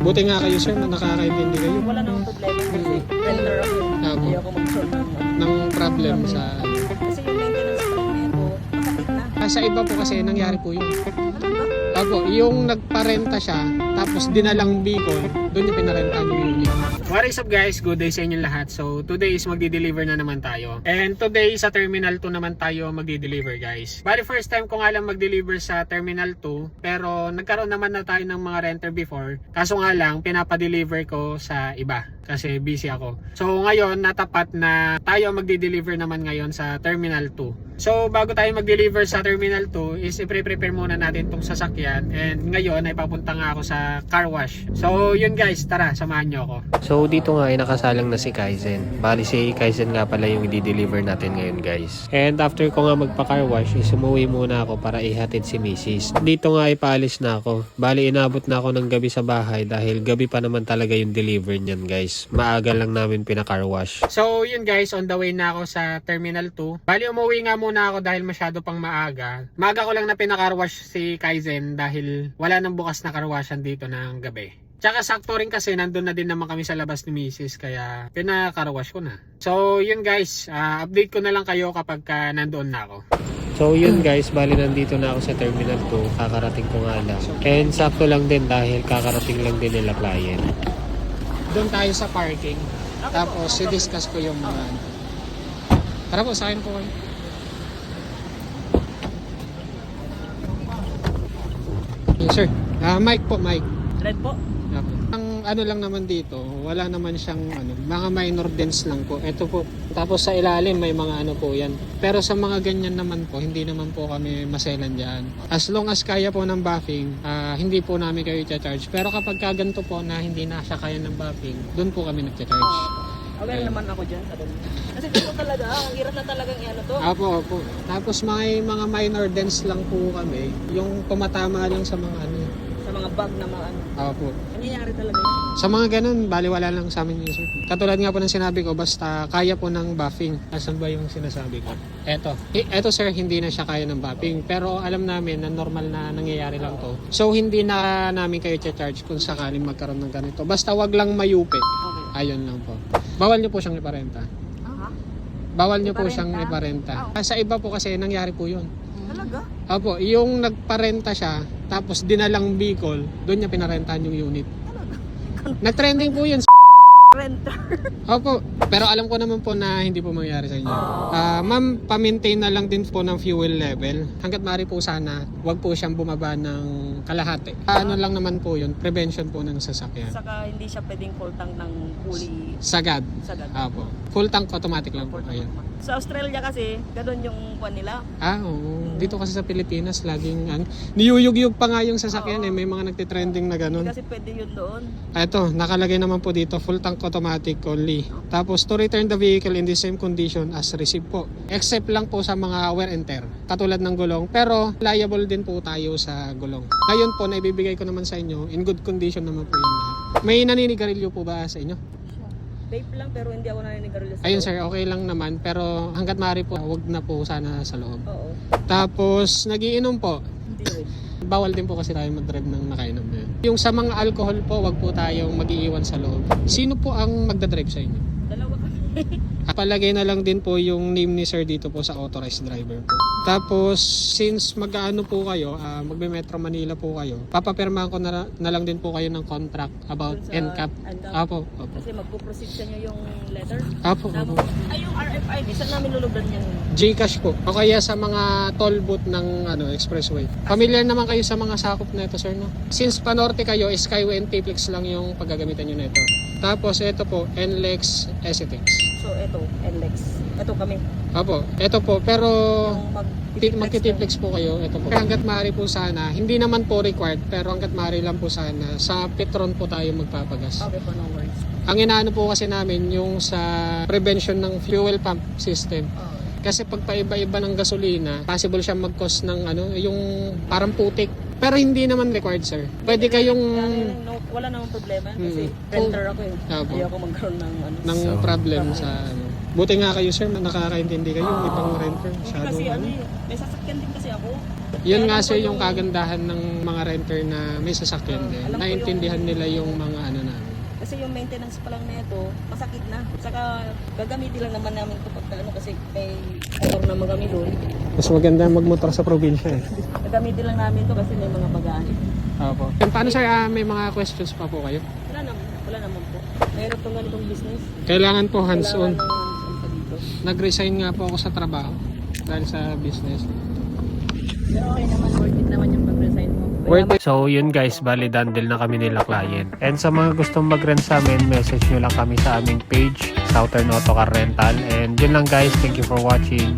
Buti nga kayo sir na nakakaintindi kayo Wala namang problema kasi renter ako. Hindi ako mag-solve ng problem sa... Kasi yung maintenance pa rin nito, makapit na. Sa iba po kasi nangyari po yun. Talaga? Opo, yung nagparenta siya, tapos dinalang Bicol, doon yung pinarenta yung unit. What is up guys? Good day sa inyo lahat. So today is magdi-deliver na naman tayo. And today sa Terminal 2 naman tayo magdi-deliver guys. Bali first time ko nga lang mag-deliver sa Terminal 2. Pero nagkaroon naman na tayo ng mga renter before. Kaso nga lang, pinapa-deliver ko sa iba. Kasi busy ako. So ngayon, natapat na tayo magdi-deliver naman ngayon sa Terminal 2. So bago tayo mag-deliver sa Terminal 2 is i-prepare muna natin tong sasakyan. And ngayon ay papunta nga ako sa car wash. So yun guys, tara samahan nyo ako. So dito nga ay nakasalang na si Kaizen. Bali si Kaizen nga pala yung i-deliver natin ngayon guys. And after ko nga magpa-car wash, sumuwi muna ako para ihatid si Mrs. Dito nga ay paalis na ako. Bali inabot na ako ng gabi sa bahay dahil gabi pa naman talaga yung deliver niyan guys. Maaga lang namin pinaka-car wash. So yun guys, on the way na ako sa Terminal 2. Bali umuwi nga muna ako dahil masyado pang maaga. Maaga ko lang na pinaka-car wash si Kaizen dahil wala nang bukas na car washan dito ng gabi. Tsaka sakto rin kasi nandun na din naman kami sa labas ni Mrs. Kaya pinaka-carwash ko na. So yun guys, update ko na lang kayo kapag nandoon na ako. So yun guys, bali nandito na ako sa Terminal 2. Kakarating ko nga lang. And sakto lang din dahil kakarating lang din nila client. Doon tayo sa parking. Tapos i-discuss ko yung mga... Tara po, sa akin po kayo. Yes, sir. Mike po, Mike. Red po? Ang ano lang naman dito, wala naman siyang mga minor dents lang po. Ito po. Tapos sa ilalim may mga ano po yan. Pero sa mga ganyan naman po, hindi naman po kami maselan dyan. As long as kaya po ng buffing, hindi po namin kayo i-charge. Pero kapag kaganto po na hindi na siya kaya ng buffing, doon po kami nag-charge. Aware naman ako dyan sa doon. Kasi dito talaga, ang hirap na talagang i-ano to. Opo. Tapos mga minor dents lang po kami. Yung pumatama lang sa mga ano. Sa mga bag na mga ano. Opo. Nangyayari talaga yun. Sa mga ganun, baliwala lang sa amin yun, sir. Katulad nga po ng sinabi ko, basta kaya po ng buffing. Asan ba yung sinasabi ko? Eto sir, hindi na siya kaya ng buffing. Pero alam namin na normal na nangyayari lang to. So hindi na namin kayo charge kung sakaling magkaroon ng ganito. Basta wag lang mayupi. Okay. Ayun lang po. Bawal nyo po siyang iparenta. Bawal nyo po siyang iparenta. Sa iba po kasi nangyari po yun. Talaga? Opo, yung nagparenta siya, tapos dinalang Bicol, doon niya pinarentahan yung unit. Nag-trending po yun. Renter. Opo, pero alam ko naman po na hindi po mangyayari sa inyo. Ma'am, pa-maintain na lang din po ng fuel level. Hanggat maaari po sana, wag po siyang bumaba ng kalahati. Ano lang naman po yun, prevention po ng sasakyan. Saka hindi siya pwedeng full tank ng fully Sagad. sagad. Opo. Full tank automatic lang po. Ayan. Sa Australia kasi, ganun yung kwan nila. Oo. Dito kasi sa Pilipinas, laging niyuyug-yug pa nga yung sasakyan eh. May mga nagtitrending na ganun. Kasi pwede yun doon. Ito, nakalagay naman po dito, full tank automatic only. Tapos to return the vehicle in the same condition as received po. Except lang po sa mga wear and tear, katulad ng gulong. Pero liable din po tayo sa gulong. Ngayon po, naibibigay ko naman sa inyo, in good condition naman po yan lahat. May naninigarilyo po ba sa inyo? Vape lang pero hindi ako naninigarilyo sa Ayun loob. sir, okay lang naman. Pero hanggat maaari po, wag na po sana sa loob. Oo. Tapos, nagiinom po. Hindi rin. Bawal din po kasi tayo mag-drive ng nakainom na yun. Yung sa mga alcohol po, wag po tayong mag-iiwan sa loob. Sino po ang magdadrive sa inyo? Dalawa kami. Palagay na lang din po yung name ni sir dito po sa authorized driver po. Tapos, since mag-ano po kayo, magbe-Metro Manila po kayo, papapirmahan ko na lang din po kayo ng contract about Dun sa NCAP. NCAP. Opo. Kasi magpo-proceed sa inyo yung letter. Opo. Ay, yung RFID, saan namin lulubdan yan? Gcash po. O kaya sa mga toll booth ng expressway. Familiar naman kayo sa mga sakop na ito, sir, no? Since panorte kayo, Skyway and T-Flex lang yung paggagamitan nyo na ito. Tapos ito po, NLEX SETX. So, eto, NLEX. Eto kami. Opo, ito po. Pero Yung magti-T-Flex po kayo. Ito po. Hanggat maaari po sana, hindi naman po required, pero hanggat maaari lang po sana, sa Petron po tayo magpapagas. Okay po, no worries. Ang inaano po kasi namin yung sa prevention ng fuel pump system. Kasi pag paiba-iba ng gasolina, possible siya mag-cause ng yung parang putik. Pero hindi naman required, sir. Pwede kayong wala namang problema kasi Mm. renter ako eh. Opo. Ayoko magkaroon ng ano. Ng problem sa ano. Buti nga kayo sir, nakakaintindi kayo, ibang renter. Masyado, Kasi ano ano. eh, may sasakyan din kasi ako. Yun nga Alam sir ko yung kagandahan ng mga renter na may sasakyan din. alam ko Naintindihan yung- nila yung mga ano namin. Kasi yung maintenance pa lang nito, masakit na. Saka gagamitin lang naman namin ito pagka ano kasi may motor naman kami doon. Mas maganda magmotor sa probinsya eh. Gagamitin lang namin ito kasi may mga bagahe. Opo. Paano sir, may mga questions pa po kayo? Wala naman po. Mayroon tong ganitong business. Kailangan po hands-on. Kailangan ng hands-on pa dito. Nag-resign nga po ako sa trabaho dahil sa business. Pero okay naman, worth it naman yung pag-resign mo. So yun guys, bali dandel na kami nila client. And sa mga gustong mag-rent sa amin, message nyo lang kami sa aming page, Southern Auto Car Rental. And yun lang guys, thank you for watching.